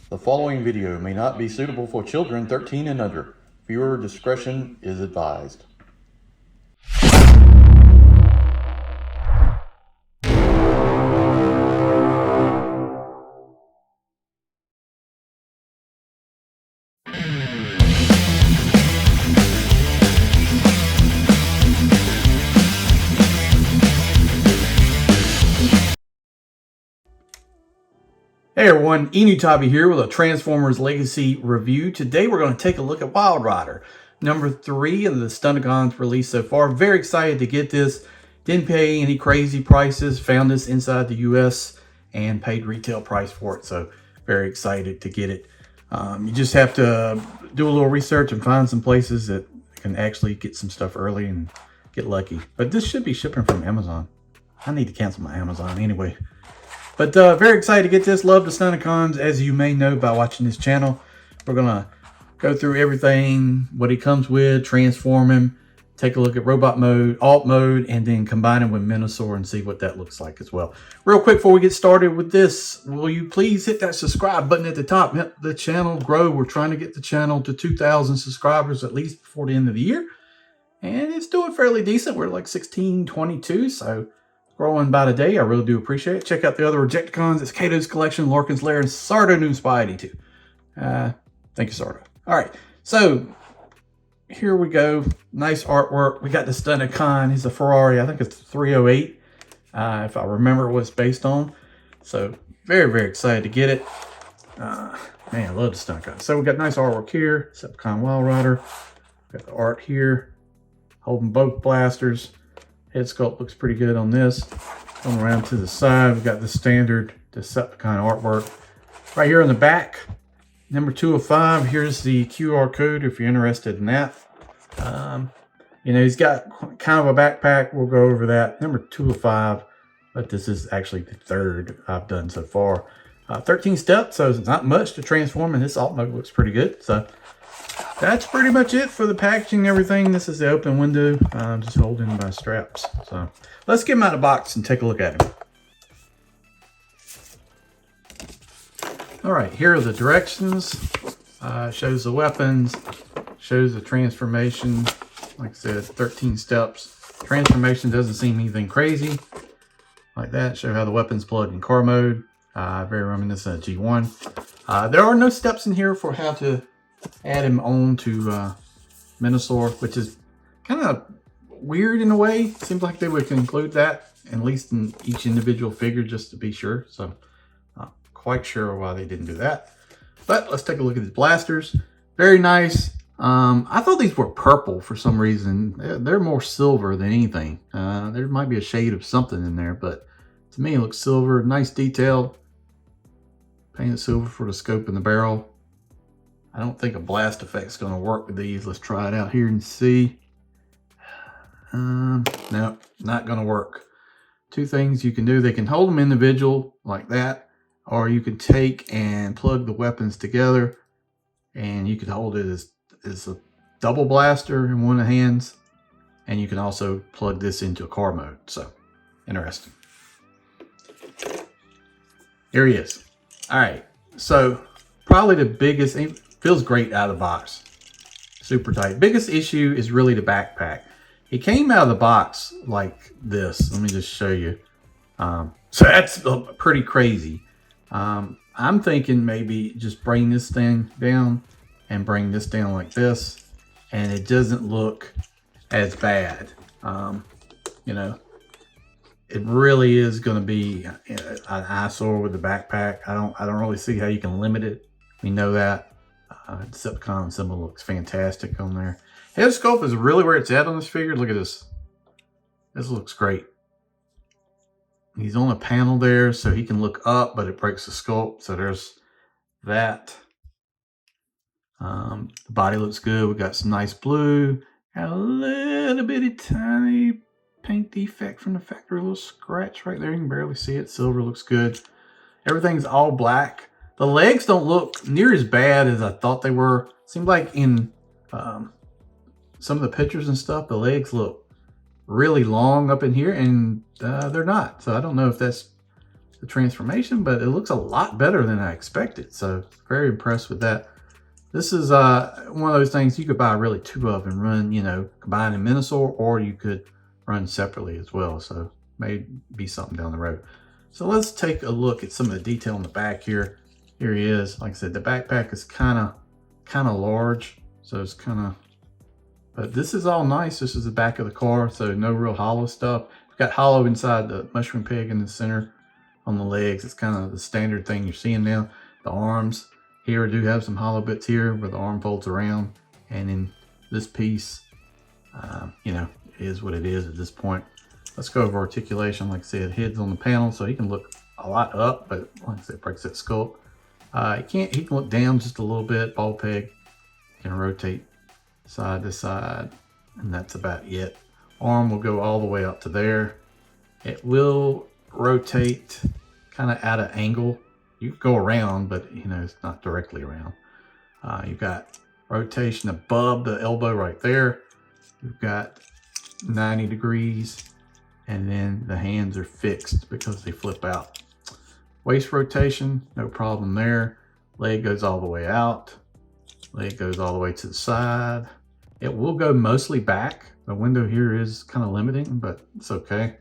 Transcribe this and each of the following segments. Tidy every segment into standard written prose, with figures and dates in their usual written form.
The following video may not be suitable for children 13 and under. Viewer discretion is advised. Hey everyone, Enewtabie here with a Transformers Legacy review. Today we're going to take a look at WILDRIDER, number 3 of the Stunticons released so far. Very excited to get this. Didn't pay any crazy prices. Found this inside the US and paid retail price for it. So very excited to get it. You just have to do a little research and find some places that can actually get some stuff early and get lucky. But this should be shipping from Amazon. I need to cancel my Amazon anyway. But very excited to get this. Love the Stunticons, as you may know by watching this channel. We're going to go through everything, what he comes with, transform him, take a look at robot mode, alt mode, and then combine him with menasor and see what that looks like as well. Real quick before we get started with this, will you please hit that subscribe button at the top, help the channel grow. We're trying to get the channel to 2,000 subscribers at least before the end of the year. And it's doing fairly decent. We're like 1622, so growing by the day. I really do appreciate it. Check out the other Rejecticons. It's Katos, Kollection, Larkins Lair, and Sardo Num-spa82. Thank you, Sardo. All right, so here we go. Nice artwork. We got the Stunticon. He's a Ferrari. I think it's 308, if I remember what it's based on. So very, very excited to get it. Man, I love the Stunticon. So we got nice artwork here. Decepticon WILDRIDER. Got the art here. Holding both blasters. Head sculpt looks pretty good on this. Going around to the side, we've got the standard Decepticon artwork. Right here on the back, number 2 of 5. Here's the QR code if you're interested in that. You know, he's got kind of a backpack. We'll go over that. Number 2 of 5, but this is actually the 3rd I've done so far. 13 steps, so it's not much to transform, and this alt mode looks pretty good. So that's pretty much it for the packaging and everything. This is the open window. Just holding by straps. So let's get him out of the box and take a look at him. All right, here are the directions. Shows the weapons, shows the transformation. Like I said, 13 steps. Transformation doesn't seem anything crazy. Like that, show how the weapons plug in car mode. Very reminiscent of G1. There are no steps in here for how to add him on to menasor, which is kind of weird in a way. Seems like they would include that, at least in each individual figure, just to be sure. So not quite sure why they didn't do that. But let's take a look at these blasters. Very nice. I thought these were purple for some reason. They're more silver than anything. There might be a shade of something in there, but to me it looks silver. Nice detailed. Painted silver for the scope and the barrel. I don't think a blast effect is going to work with these. Let's try it out here and see. No, not going to work. 2 things you can do. They can hold them individual like that, or you can take and plug the weapons together, and you can hold it as a double blaster in one of the hands, and you can also plug this into a car mode. So, interesting. Here he is. All right, so probably the biggest... Feels great out of the box. Super tight. Biggest issue is really the backpack. He came out of the box like this. Let me just show you. So that's pretty crazy. I'm thinking maybe just bring this thing down and bring this down like this, and it doesn't look as bad. You know, it really is going to be an eyesore with the backpack. I don't really see how you can limit it. We know that. Decepticon symbol looks fantastic on there. Head sculpt is really where it's at on this figure. Look at this. This looks great. He's on a panel there, so he can look up, but it breaks the sculpt. So there's that. The body looks good. We got some nice blue. Got a little bitty tiny paint defect from the factory. A little scratch right there. You can barely see it. Silver looks good. Everything's all black. The legs don't look near as bad as I thought they were. Seemed like in some of the pictures and stuff, the legs look really long up in here, and they're not. So I don't know if that's the transformation, but it looks a lot better than I expected. So very impressed with that. This is one of those things you could buy really 2 of and run, you know, combined in menasor, or you could run separately as well. So maybe something down the road. So let's take a look at some of the detail on the back here. Here he is. Like I said, the backpack is kind of large, so it's but this is all nice. This is the back of the car, so no real hollow stuff. It's got hollow inside the mushroom peg in the center on the legs. It's kind of the standard thing you're seeing now. The arms here do have some hollow bits here where the arm folds around, and then this piece, you know, is what it is at this point. Let's go over articulation. Like I said, head's on the panel, so he can look a lot up, but like I said, breaks that sculpt. He can look down just a little bit. Ball peg, can rotate side to side, and that's about it. Arm will go all the way up to there. It will rotate kind of at an angle. You can go around, but you know, it's not directly around. You've got rotation above the elbow right there. You've got 90 degrees, and then the hands are fixed because they flip out. Waist rotation, no problem there. Leg goes all the way out. Leg goes all the way to the side. It will go mostly back. The window here is kind of limiting, but it's okay.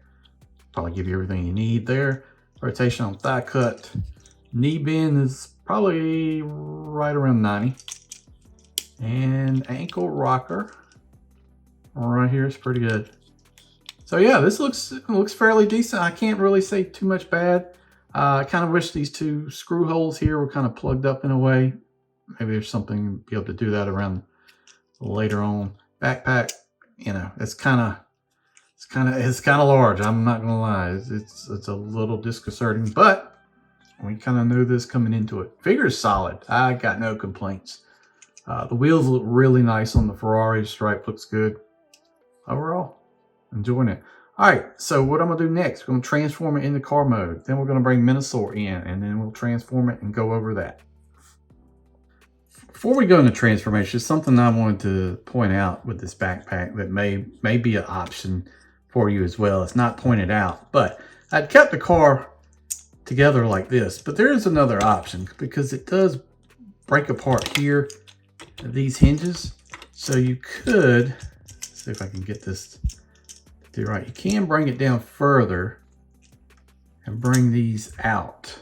Probably give you everything you need there. Rotation on thigh cut. Knee bend is probably right around 90. And ankle rocker right here is pretty good. So yeah, this looks fairly decent. I can't really say too much bad. I kind of wish these 2 screw holes here were kind of plugged up in a way. Maybe there's something to be able to do that around later on. Backpack, you know, it's kind of large. I'm not gonna lie, it's a little disconcerting, but we kind of knew this coming into it. Figure's solid. I got no complaints. The wheels look really nice on the Ferrari. Stripe looks good. Overall, enjoying it. All right, so what I'm gonna do next, we're gonna transform it into car mode. Then we're gonna bring menasor in, and then we'll transform it and go over that. Before we go into transformation, something I wanted to point out with this backpack that may be an option for you as well. It's not pointed out, but I'd kept the car together like this, but there is another option because it does break apart here, these hinges. So you could, see if I can get this to do right. You can bring it down further and bring these out.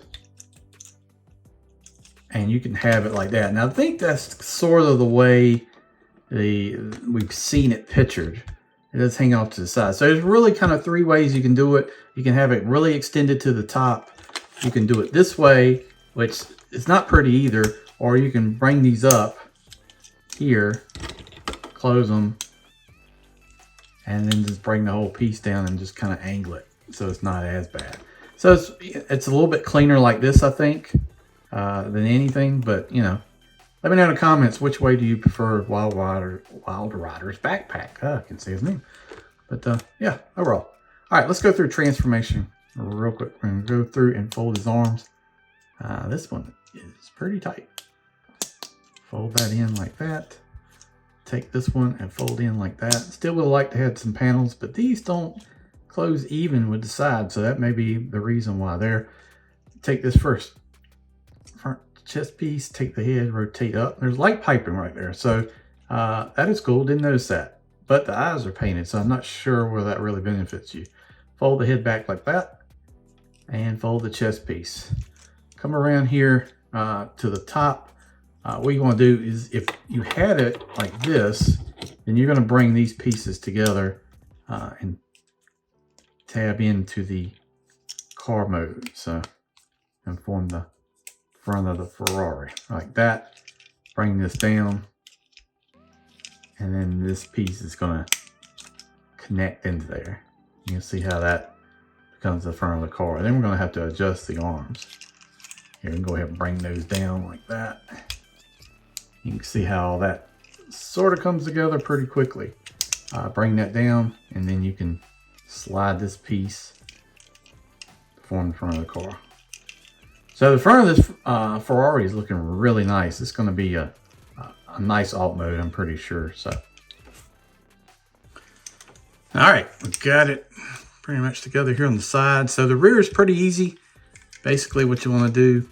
And you can have it like that. And I think that's sort of the way we've seen it pictured. It does hang off to the side. So there's really kind of 3 ways you can do it. You can have it really extended to the top. You can do it this way, which is not pretty either. Or you can bring these up here, close them, and then just bring the whole piece down and just kind of angle it so it's not as bad. So it's a little bit cleaner like this, I think, than anything. But you know, let me know in the comments, which way do you prefer Wild Rider's backpack? I can say his name. But yeah, overall. All right, let's go through transformation real quick. We're gonna go through and fold his arms. This one is pretty tight. Fold that in like that. Take this one and fold in like that. Still would like to have some panels, but these don't close even with the sides, so that may be the reason why there. Take this first front chest piece, take the head, rotate up. There's light piping right there, so that is cool. Didn't notice that, but the eyes are painted, so I'm not sure where that really benefits you. Fold the head back like that and fold the chest piece. Come around here to the top. What you want to do is, if you had it like this, then you're going to bring these pieces together and tab into the car mode. So, and form the front of the Ferrari like that. Bring this down, and then this piece is going to connect into there. You can see how that becomes the front of the car. And then we're going to have to adjust the arms. Here, we can go ahead and bring those down like that. You can see how that sort of comes together pretty quickly. Bring that down, and then you can slide this piece to form the front of the car. So the front of this Ferrari is looking really nice. It's going to be a nice alt mode, I'm pretty sure. So, all right, we've got it pretty much together here on the side. So the rear is pretty easy. basically what you want to do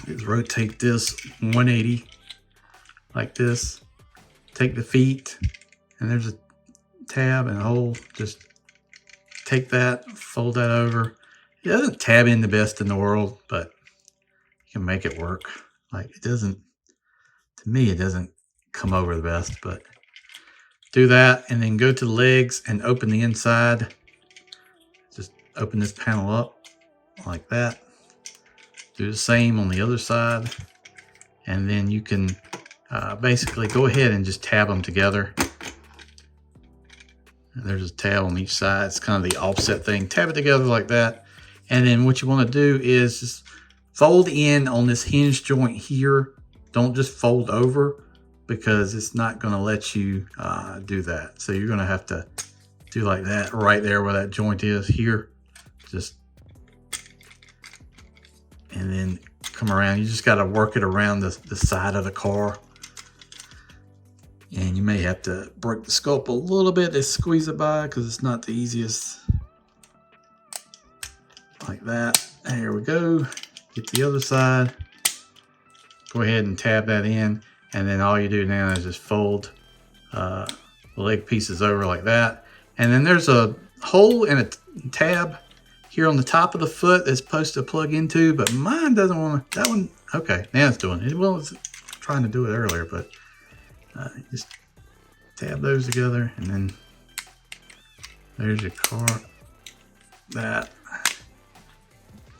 is rotate this 180 like this. Take the feet, and there's a tab and a hole. Just take that, fold that over. It doesn't tab in the best in the world, but you can make it work. Like, it doesn't, to me, it doesn't come over the best, but do that, and then go to the legs and open the inside. Just open this panel up like that. Do the same on the other side, and then you can basically go ahead and just tab them together. And there's a tab on each side. It's kind of the offset thing. Tab it together like that, and then what you want to do is just fold in on this hinge joint here. Don't just fold over, because it's not going to let you do that. So you're going to have to do like that right there where that joint is here. Just, and then come around. You just got to work it around the side of the car. And you may have to break the scope a little bit to squeeze it by, because it's not the easiest. Like that. There we go. Get the other side. Go ahead and tab that in. And then all you do now is just fold the leg pieces over like that. And then there's a hole and a tab here on the top of the foot that's supposed to plug into, but mine doesn't want to. That one, okay, now it's doing it. Well, it's trying to do it earlier, but just tab those together, and then there's your car. That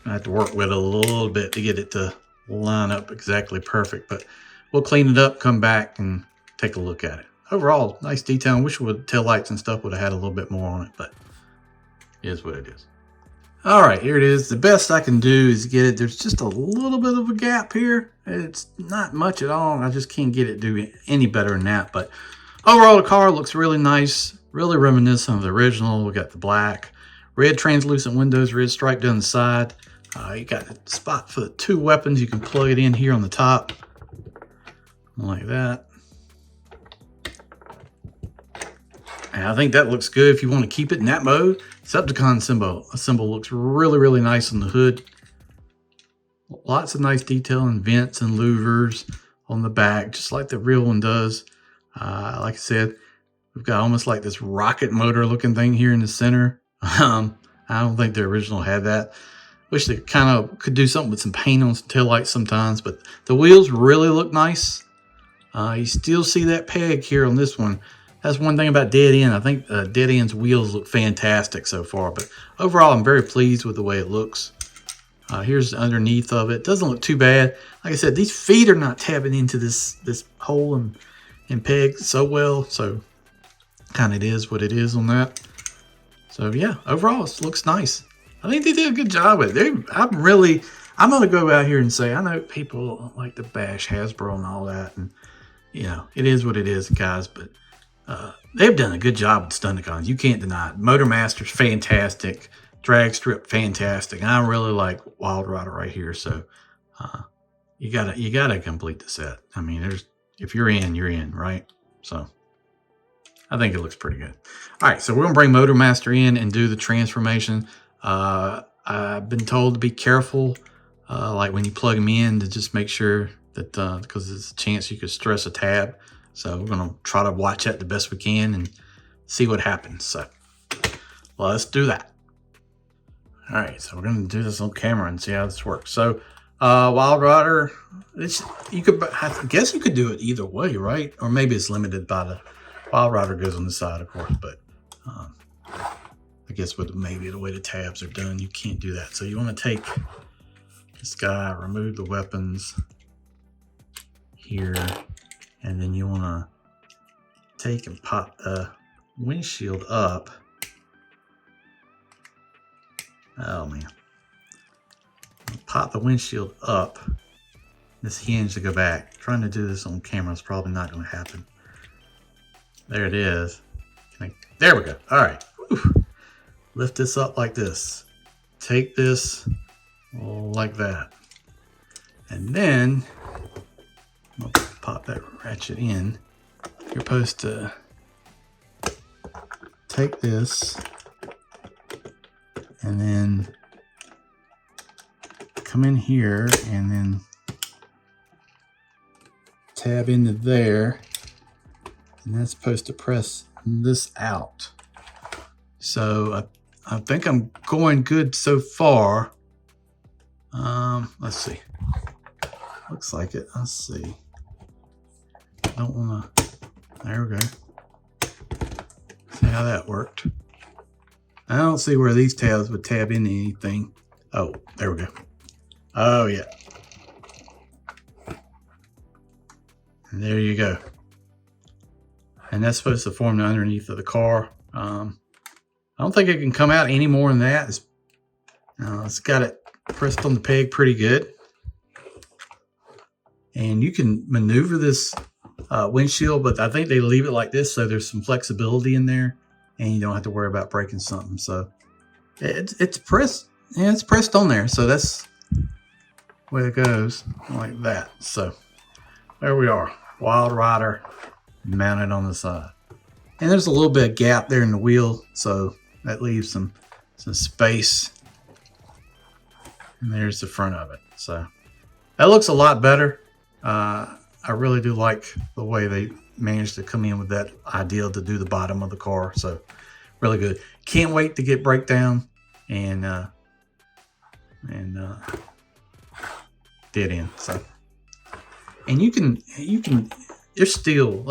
I have to work with it a little bit to get it to line up exactly perfect, but we'll clean it up, come back, and take a look at it. Overall, nice detail. I wish tail lights and stuff would have had a little bit more on it, but it is what it is. All right, here it is. The best I can do is get it. There's just a little bit of a gap here. It's not much at all. I just can't get it to do any better than that. But overall, the car looks really nice, really reminiscent of the original. We got the black, red translucent windows, red stripe down the side. You got a spot for the 2 weapons. You can plug it in here on the top, like that. And I think that looks good if you want to keep it in that mode. Decepticon symbol looks really, really nice on the hood. Lots of nice detail and vents and louvers on the back, just like the real one does. Like I said, we've got almost like this rocket motor looking thing here in the center. I don't think the original had that. Wish they kind of could do something with some paint on some taillights sometimes, but the wheels really look nice. You still see that peg here on this one. That's one thing about Dead End. I think Dead End's wheels look fantastic so far, but overall I'm very pleased with the way it looks. Here's underneath of it. Doesn't look too bad. Like I said, these feet are not tapping into this hole and peg so well, so kind of it is what it is on that. So yeah, overall it looks nice. I think they did a good job with it. I'm going to go out here and say, I know people like to bash Hasbro and all that, and you know, it is what it is, guys, but they've done a good job with Stunticons. You can't deny it. Motormaster's fantastic. Drag strip fantastic. I really like WILDRIDER right here. So you gotta complete the set. I mean, if you're in, you're in, right? So I think it looks pretty good. All right, so we're gonna bring Motormaster in and do the transformation. I've been told to be careful, like when you plug them in, to just make sure that because there's a chance you could stress a tab. So we're going to try to watch that the best we can and see what happens. So let's do that. All right, so we're going to do this on camera and see how this works. So WILDRIDER, I guess you could do it either way, right? Or maybe it's limited by the WILDRIDER goes on the side, of course. But I guess with maybe the way the tabs are done, you can't do that. So you want to take this guy, remove the weapons here. And then you want to take and pop the windshield up. Oh man. Pop the windshield up. This hinge to go back. Trying to do this on camera is probably not going to happen. There it is. There we go. All right. Whew. Lift this up like this. Take this like that. And then I'll pop that ratchet in. You're supposed to take this and then come in here and then tab into there, and that's supposed to press this out. So I think I'm going good so far. Let's see. Looks like it. Let's see. Don't want to. There we go. See how that worked. I don't see where these tabs would tab into anything. Oh, there we go. Oh yeah. And there you go. And that's supposed to form the underneath of the car. I don't think it can come out any more than that. It's got it pressed on the peg pretty good. And you can maneuver this windshield, but I think they leave it like this so there's some flexibility in there and you don't have to worry about breaking something. So it's pressed. Yeah, it's pressed on there. So that's the way it goes, like that. So there we are. Wild Rider mounted on the side. And there's a little bit of gap there in the wheel, so that leaves some space. And there's the front of it. So that looks a lot better. I really do like the way they managed to come in with that idea to do the bottom of the car. So really good. Can't wait to get breakdown and dead end. So, and you can there's still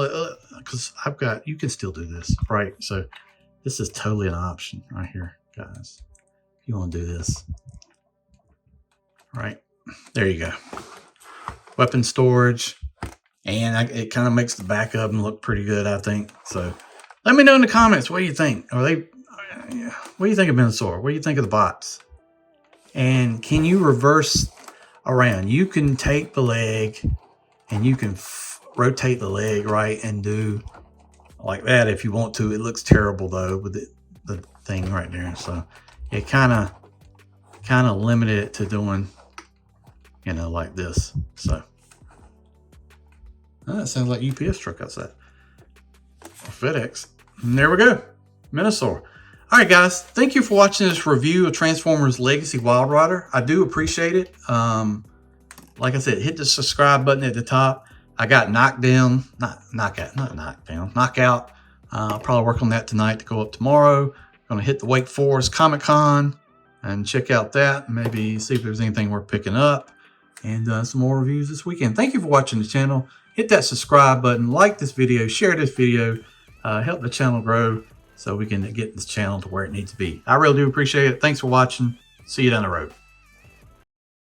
because you can still do this, right? So this is totally an option right here, guys. If you want to do this, right there, you go. Weapon storage, and it kind of makes the back of them look pretty good, I think. So let me know in the comments, what do you think? What do you think of menasor? What do you think of the bots? And can you reverse around? You can take the leg and you can rotate the leg, right, and do like that if you want to. It looks terrible though with the thing right there. So it kind of limited it to doing, you know, like this. So that sounds like UPS truck outside, or FedEx. And there we go, menasor. All right, guys, thank you for watching this review of Transformers Legacy Wild Rider. I do appreciate it. Like I said, hit the subscribe button at the top. I got knockout. I'll probably work on that tonight to go up tomorrow. Gonna hit the Wake Forest Comic Con and check out that. Maybe see if there's anything worth picking up, and some more reviews this weekend. Thank you for watching the channel. Hit that subscribe button, like this video, share this video, help the channel grow so we can get this channel to where it needs to be. I really do appreciate it. Thanks for watching. See you down the road.